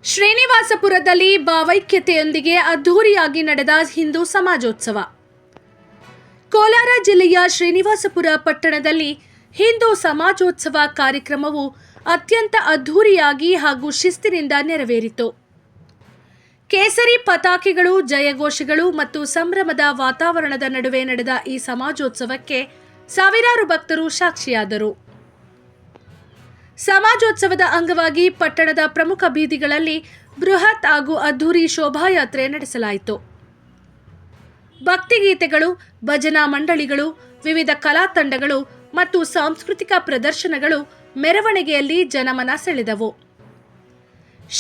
ಶ್ರೀನಿವಾಸಪುರದಲ್ಲಿ ಭಾವೈಕ್ಯತೆಯೊಂದಿಗೆ ಅದ್ಧೂರಿಯಾಗಿ ನಡೆದ ಹಿಂದೂ ಸಮಾಜೋತ್ಸವ. ಕೋಲಾರ ಜಿಲ್ಲೆಯ ಶ್ರೀನಿವಾಸಪುರ ಪಟ್ಟಣದಲ್ಲಿ ಹಿಂದೂ ಸಮಾಜೋತ್ಸವ ಕಾರ್ಯಕ್ರಮವು ಅತ್ಯಂತ ಅದ್ಧೂರಿಯಾಗಿ ಹಾಗೂ ಶಿಸ್ತಿನಿಂದ ನೆರವೇರಿತು. ಕೇಸರಿ ಪತಾಕೆಗಳು, ಜಯಘೋಷಗಳು ಮತ್ತು ಸಂಭ್ರಮದ ವಾತಾವರಣದ ನಡುವೆ ನಡೆದ ಈ ಸಮಾಜೋತ್ಸವಕ್ಕೆ ಸಾವಿರಾರು ಭಕ್ತರು ಸಾಕ್ಷಿಯಾದರು. ಸಮಾಜೋತ್ಸವದ ಅಂಗವಾಗಿ ಪಟ್ಟಣದ ಪ್ರಮುಖ ಬೀದಿಗಳಲ್ಲಿ ಬೃಹತ್ ಹಾಗೂ ಅದ್ಧೂರಿ ಶೋಭಾಯಾತ್ರೆ ನಡೆಸಲಾಯಿತು. ಭಕ್ತಿಗೀತೆಗಳು, ಭಜನಾ ಮಂಡಳಿಗಳು, ವಿವಿಧ ಕಲಾ ತಂಡಗಳು ಮತ್ತು ಸಾಂಸ್ಕೃತಿಕ ಪ್ರದರ್ಶನಗಳು ಮೆರವಣಿಗೆಯಲ್ಲಿ ಜನಮನ ಸೆಳೆದವು.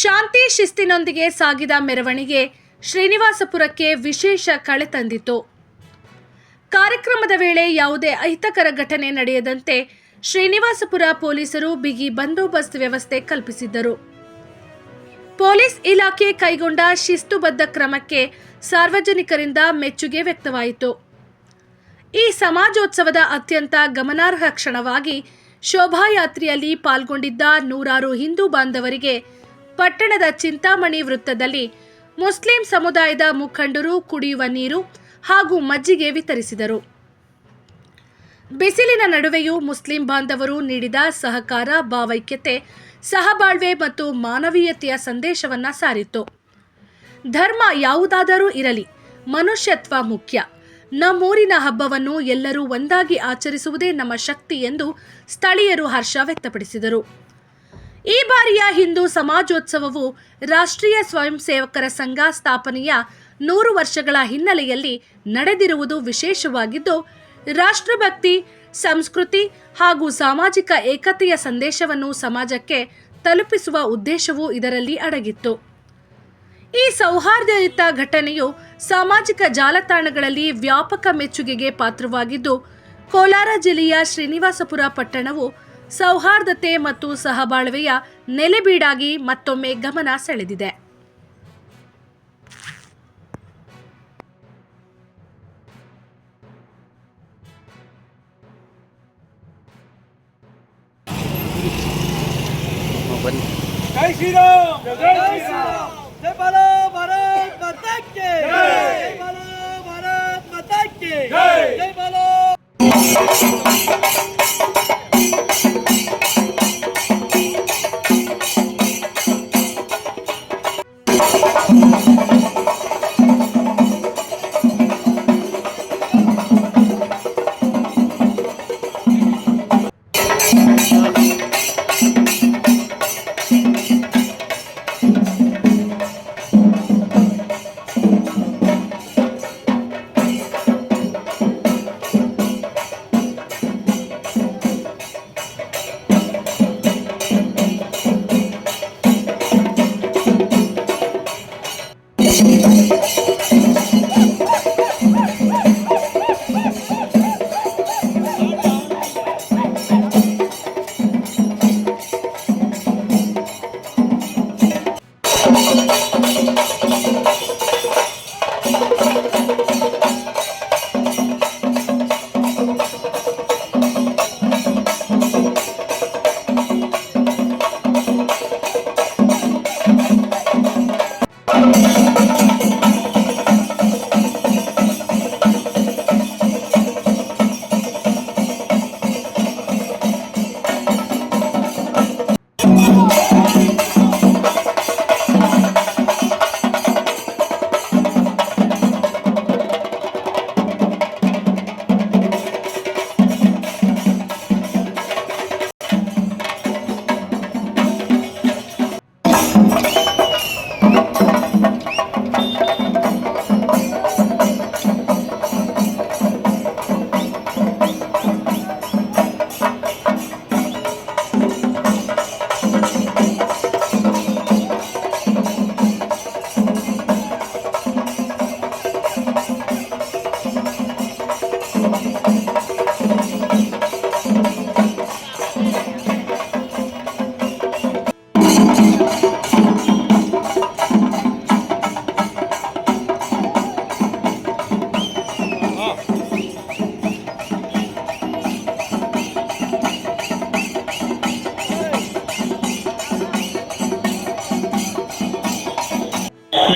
ಶಾಂತಿ ಶಿಸ್ತಿನೊಂದಿಗೆ ಸಾಗಿದ ಮೆರವಣಿಗೆ ಶ್ರೀನಿವಾಸಪುರಕ್ಕೆ ವಿಶೇಷ ಕಳೆ ತಂದಿತು. ಕಾರ್ಯಕ್ರಮದ ವೇಳೆ ಯಾವುದೇ ಅಹಿತಕರ ಘಟನೆ ನಡೆಯದಂತೆ ಶ್ರೀನಿವಾಸಪುರ ಪೊಲೀಸರು ಬಿಗಿ ಬಂದೋಬಸ್ತ್ ವ್ಯವಸ್ಥೆ ಕಲ್ಪಿಸಿದ್ದರು. ಪೊಲೀಸ್ ಇಲಾಖೆ ಕೈಗೊಂಡ ಶಿಸ್ತುಬದ್ಧ ಕ್ರಮಕ್ಕೆ ಸಾರ್ವಜನಿಕರಿಂದ ಮೆಚ್ಚುಗೆ ವ್ಯಕ್ತವಾಯಿತು. ಈ ಸಮಾಜೋತ್ಸವದ ಅತ್ಯಂತ ಗಮನಾರ್ಹ ಕ್ಷಣವಾಗಿ ಶೋಭಾಯಾತ್ರೆಯಲ್ಲಿ ಪಾಲ್ಗೊಂಡಿದ್ದ ನೂರಾರು ಹಿಂದೂ ಬಾಂಧವರಿಗೆ ಪಟ್ಟಣದ ಚಿಂತಾಮಣಿ ವೃತ್ತದಲ್ಲಿ ಮುಸ್ಲಿಂ ಸಮುದಾಯದ ಮುಖಂಡರು ಕುಡಿಯುವ ನೀರು ಹಾಗೂ ಮಜ್ಜಿಗೆ ವಿತರಿಸಿದರು. ಬಿಸಿಲಿನ ನಡುವೆಯೂ ಮುಸ್ಲಿಂ ಬಾಂಧವರು ನೀಡಿದ ಸಹಕಾರ, ಭಾವೈಕ್ಯತೆ, ಸಹಬಾಳ್ವೆ ಮತ್ತು ಮಾನವೀಯತೆಯ ಸಂದೇಶವನ್ನು ಸಾರಿತು. ಧರ್ಮ ಯಾವುದಾದರೂ ಇರಲಿ, ಮನುಷ್ಯತ್ವ ಮುಖ್ಯ. ನಮ್ಮೂರಿನ ಹಬ್ಬವನ್ನು ಎಲ್ಲರೂ ಒಂದಾಗಿ ಆಚರಿಸುವುದೇ ನಮ್ಮ ಶಕ್ತಿ ಎಂದು ಸ್ಥಳೀಯರು ಹರ್ಷ ವ್ಯಕ್ತಪಡಿಸಿದರು. ಈ ಬಾರಿಯ ಹಿಂದೂ ಸಮಾಜೋತ್ಸವವು ರಾಷ್ಟ್ರೀಯ ಸ್ವಯಂ ಸೇವಕರ ಸಂಘ ಸ್ಥಾಪನೆಯ 100 ವರ್ಷಗಳ ಹಿನ್ನೆಲೆಯಲ್ಲಿ ನಡೆದಿರುವುದು ವಿಶೇಷವಾಗಿದ್ದು, ರಾಷ್ಟ್ರಭಕ್ತಿ, ಸಂಸ್ಕೃತಿ ಹಾಗೂ ಸಾಮಾಜಿಕ ಏಕತೆಯ ಸಂದೇಶವನ್ನು ಸಮಾಜಕ್ಕೆ ತಲುಪಿಸುವ ಉದ್ದೇಶವೂ ಇದರಲ್ಲಿ ಅಡಗಿತ್ತು. ಈ ಸೌಹಾರ್ದಯುತ ಘಟನೆಯು ಸಾಮಾಜಿಕ ಜಾಲತಾಣಗಳಲ್ಲಿ ವ್ಯಾಪಕ ಮೆಚ್ಚುಗೆಗೆ ಪಾತ್ರವಾಗಿದ್ದು, ಕೋಲಾರ ಜಿಲ್ಲೆಯ ಶ್ರೀನಿವಾಸಪುರ ಪಟ್ಟಣವು ಸೌಹಾರ್ದತೆ ಮತ್ತು ಸಹಬಾಳ್ವೆಯ ನೆಲೆಬೀಡಾಗಿ ಮತ್ತೊಮ್ಮೆ ಗಮನ ಸೆಳೆದಿದೆ. जय श्री राम, जय श्री राम, जय बोलो भारत माता की जय, बोलो भारत माता की जय, जय बोलो।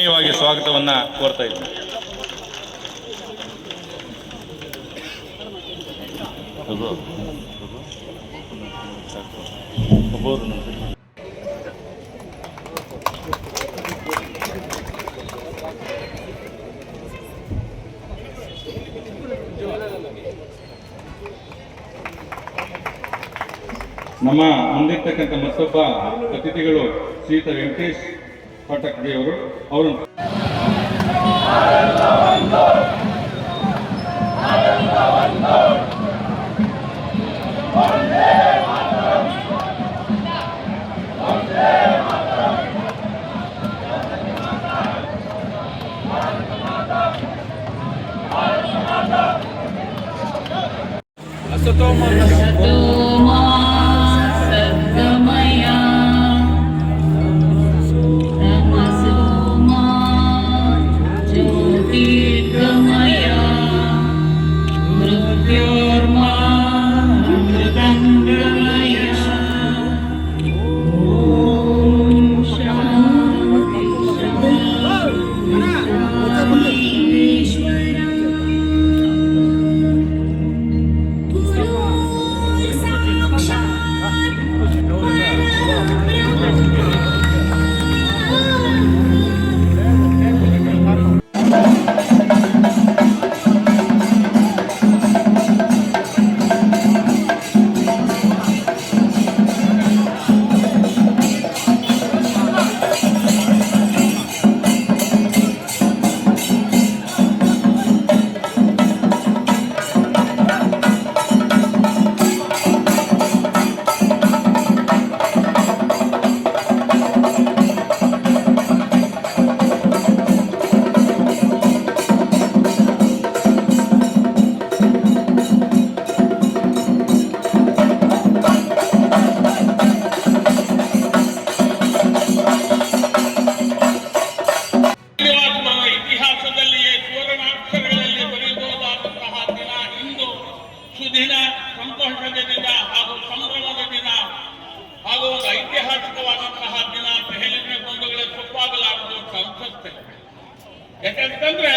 ಆತ್ಮೀಯವಾಗಿ ಸ್ವಾಗತವನ್ನು ಕೋರ್ತಾ ಇದ್ದೀನಿ. ನಮ್ಮ ಮುಂದಿರ್ತಕ್ಕಂಥ ಮತ್ತೊಬ್ಬ ಅತಿಥಿಗಳು ಶ್ರೀಯುತ ವೆಂಕಟೇಶ್ ಪಾಠಕ್ಜಿ ಅವರು ಸುದಿನ ಸಂತೋಷದ ದಿನ ಹಾಗೂ ಸಂಭ್ರಮದ ದಿನ ಹಾಗೂ ಒಂದು ಐತಿಹಾಸಿಕವಾದಂತಹ ದಿನ ಅಂತ ಹೇಳಿದ್ರೆ ಬಂಧುಗಳೇ ತಪ್ಪಾಗಲಾರದು ಅಂತ ಅನ್ಸುತ್ತೆ. ಯಾಕಂತಂದ್ರೆ